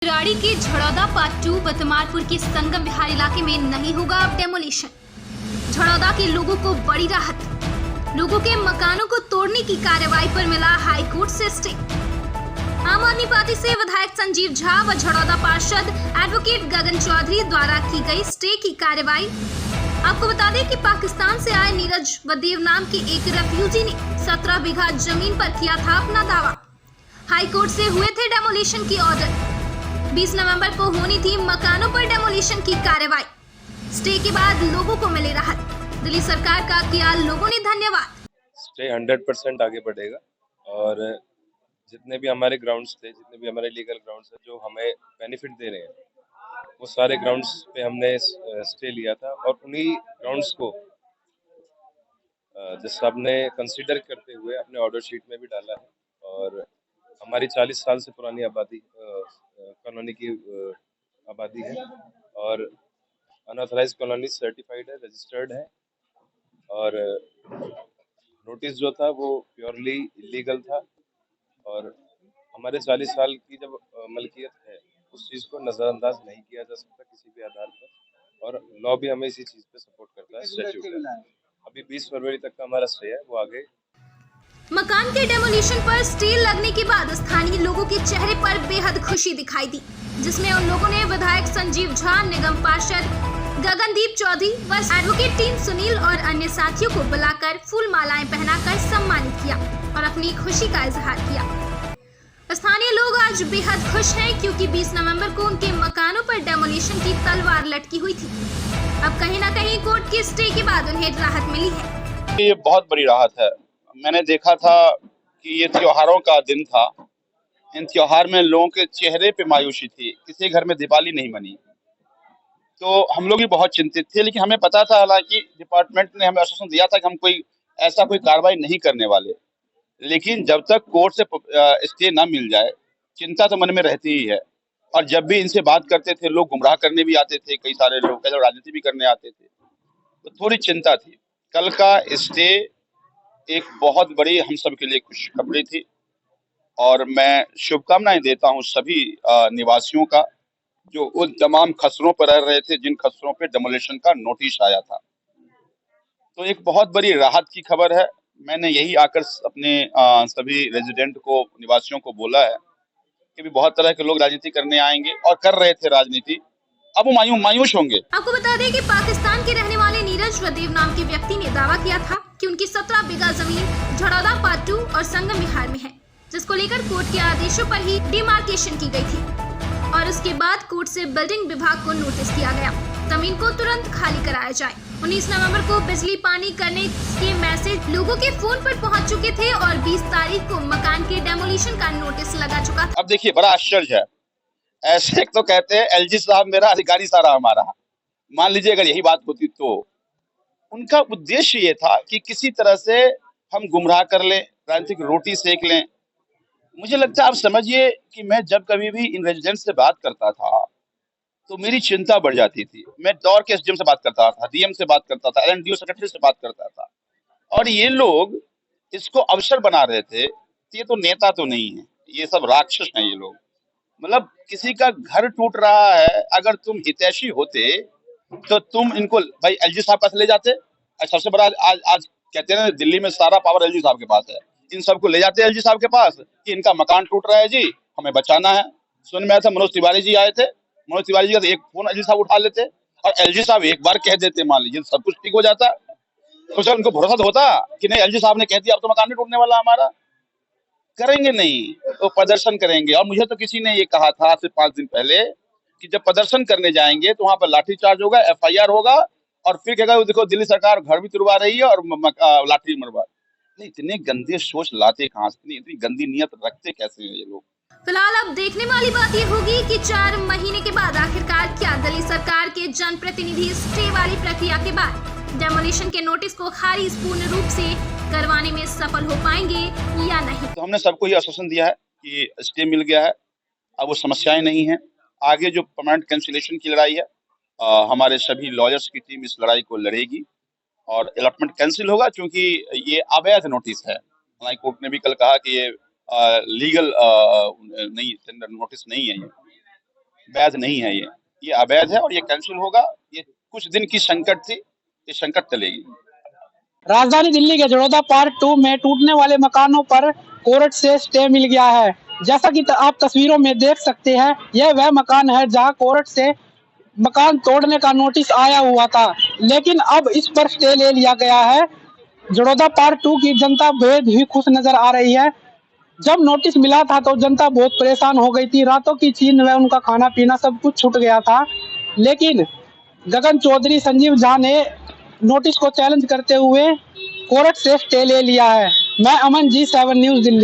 रेवाड़ी के झड़ौदा पार्ट 2 बतमालपुर के संगम विहार इलाके में नहीं होगा अब डेमोलिशन। झड़ौदा के लोगों को बड़ी राहत। लोगों के मकानों को तोड़ने की कार्रवाई पर मिला हाई कोर्ट से स्टे। आम आदमी पार्टी से विधायक संजीव झा व झड़ौदा पार्षद एडवोकेट गगन चौधरी द्वारा की गई स्टे की कार्रवाई। आपको बता दें कि पाकिस्तान से आए नीरज वदेव नाम के एक रेफ्यूजी ने 17 बीघा जमीन पर किया था अपना दावा। हाई कोर्ट से हुए थे डेमोलिशन की ऑर्डर। 20 नवंबर को होनी थी मकानों पर डेमोलिशन की कार्रवाई। स्टे के बाद लोगों को मिले राहत। दिल्ली सरकार का किया लोगों ने धन्यवाद। स्टे 100% आगे बढ़ेगा और जितने भी हमारे ग्राउंड्स थे, जितने भी हमारे लीगल ग्राउंड्स हैं जो हमें बेनिफिट दे रहे हैं, वो सारे ग्राउंड्स पे हमने स्टे लिया था और उन्हीं ग्राउंड्स को जज साहब ने कंसीडर करते हुए अपने ऑर्डर शीट में भी डाला है। और हमारी 40 साल से पुरानी आबादी कॉलोनी की आबादी है और अनऑथराइज्ड कॉलोनी सर्टिफाइड है, रजिस्टर्ड है और नोटिस जो था वो प्योरली इलीगल था और हमारे 40 साल की जब मलकियत है उस चीज़ को नज़रअंदाज नहीं किया जा सकता किसी भी आधार पर और लॉ भी हमें इसी चीज़ पे सपोर्ट करता है। स्टैट्यूट अभी 20 फरवरी तक का हमारा स्टे है, वो आगे। मकान के डेमोलिशन पर स्टे लगने के बाद स्थानीय लोगों के चेहरे पर बेहद खुशी दिखाई दी, जिसमें उन लोगों ने विधायक संजीव झा, निगम पार्षद गगनदीप चौधरी व एडवोकेट टीम सुनील और अन्य साथियों को बुलाकर फूल मालाएं पहनाकर सम्मानित किया और अपनी खुशी का इजहार किया। स्थानीय लोग आज बेहद खुश हैं क्योंकि 20 नवंबर को उनके मकानों पर डेमोलिशन की तलवार लटकी हुई थी। अब कहीं न कहीं कोर्ट के स्टे के बाद उन्हें राहत मिली है। ये बहुत बड़ी राहत है। मैंने देखा था कि ये त्योहारों का दिन था। इन त्योहार में लोगों के चेहरे पे मायूसी थी, किसी घर में दिवाली नहीं बनी, तो हम लोग भी बहुत चिंतित थे। लेकिन हमें पता था, हालांकि डिपार्टमेंट ने हमें आश्वासन दिया था कि हम कोई कार्रवाई नहीं करने वाले। लेकिन जब तक कोर्ट से स्टे ना मिल जाए, चिंता तो मन में रहती ही है। और जब भी इनसे बात करते थे, लोग गुमराह करने भी आते थे, कई सारे लोग राजनीति भी करने आते थे, तो थोड़ी चिंता थी। कल का स्टे एक बहुत बड़ी हम सब के लिए खुशखबरी थी और मैं शुभकामनाएं देता हूं सभी निवासियों का जो उन तमाम खसरों पर रह रहे थे जिन खसरों पे डेमोलिशन का नोटिस आया था। तो एक बहुत बड़ी राहत की खबर है। मैंने यही आकर अपने सभी रेजिडेंट को, निवासियों को बोला है कि भी बहुत तरह के लोग राजनीति करने आएंगे और कर रहे थे राजनीति, अब वो मायूस होंगे। आपको बता दें कि पाकिस्तान के रहने वाले नीरज वदेव नाम के व्यक्ति ने दावा किया था कि उनकी 17 बीघा जमीन झड़ौदा पार्ट 2 और संगम विहार में है, जिसको लेकर कोर्ट के आदेशों पर ही डिमार्केशन की गई थी और उसके बाद कोर्ट से बिल्डिंग विभाग को नोटिस किया गया जमीन को तुरंत खाली कराया जाए। 19 नवंबर को बिजली पानी करने के मैसेज लोगों के फोन पर पहुंच चुके थे और 20 तारीख को मकान के डेमोलिशन का नोटिस लगा चुका था। अब देखिए, बड़ा आश्चर्य है। ऐसे तो कहते हैं एलजी साहब मेरा, अधिकारी सारा हमारा। मान लीजिए अगर यही बात होती तो उनका उद्देश्य ये था कि किसी तरह से हम गुमराह कर लें, राजनीतिक रोटी सेक लें। मुझे लगता है, आप समझिए कि मैं जब कभी भी इन रेजिडेंट से बात करता था तो मेरी चिंता बढ़ जाती थी। मैं दौड़ के एसडीएम से बात करता था, डीएम से बात करता था, एलएनडीओ सेक्रेटरी से बात करता था और ये लोग इसको अवसर बना रहे थे। ये तो नेता तो नहीं है, ये सब राक्षस हैं ये लोग। मतलब किसी का घर टूट रहा है, अगर तुम हितैषी होते तो तुम इनको भाई एलजी साहब पास ले जाते। सबसे बड़ा आज कहते हैं दिल्ली में सारा पावर एलजी साहब के पास है। इन सबको ले जाते एलजी साहब के पास कि इनका मकान टूट रहा है जी, हमें बचाना है। सुन में आया था मनोज तिवारी जी आए थे, मनोज तिवारी जी का एक फोन एलजी साहब उठा लेते और एलजी साहब एक बार कह देते, मान लीजिए सब कुछ ठीक हो जाता। तो सर उनको भरोसा तो होता कि नहीं, एलजी साहब ने कह दिया अब तो मकान नहीं टूटने वाला हमारा। करेंगे नहीं तो प्रदर्शन करेंगे। और मुझे तो किसी ने ये कहा था आज से 5 दिन पहले कि जब प्रदर्शन करने जाएंगे तो वहां पर लाठीचार्ज होगा, एफआईआर होगा और फिर कहेगा देखो दिल्ली सरकार घर भी तुड़वा रही है और लाठी मरवा। इतने गंदे सोच लाते कहां से, इतनी गंदी नियत रखते कैसे हैं ये लोग। फिलहाल अब देखने वाली बात ये होगी कि 4 महीने के बाद आखिरकार क्या दिल्ली सरकार के जनप्रतिनिधि स्टे वाली प्रक्रिया के बाद डेमोलिशन के नोटिस को खारिज पूर्ण रूप से करवाने में सफल हो पाएंगे या नहीं। तो हमने सबको ये आश्वासन दिया है कि स्टे मिल गया है, अब वो समस्याएं नहीं है। आगे जो परमानेंट कैंसिलेशन की लड़ाई है, हमारे सभी लॉयर्स की टीम इस लड़ाई को लड़ेगी और अलॉटमेंट कैंसिल होगा, क्योंकि ये अवैध नोटिस है। हाई कोर्ट ने भी कल कहा कि ये लीगल नहीं, टेंडर नोटिस नहीं है ये। वैध नहीं है, ये अवैध है और ये कैंसिल होगा। ये कुछ दिन की संकट थी, ये संकट टलेगी। राजधानी दिल्ली के जड़ौदा पार्ट 2 में टूटने वाले मकानों पर कोर्ट से स्टे मिल गया है। जैसा कि आप तस्वीरों में देख सकते हैं, यह वह मकान है जहां कोर्ट से मकान तोड़ने का नोटिस आया हुआ था, लेकिन अब इस पर स्टे ले लिया गया है। जड़ौदा पार्ट 2 की जनता बेहद ही खुश नजर आ रही है। जब नोटिस मिला था तो जनता बहुत परेशान हो गई थी, रातों की नींद व उनका खाना पीना सब कुछ छूट गया था। लेकिन गगन चौधरी, संजीव झा ने नोटिस को चैलेंज करते हुए कोर्ट से स्टे ले लिया है। मैं अमन जी, 7 न्यूज़ दिल्ली।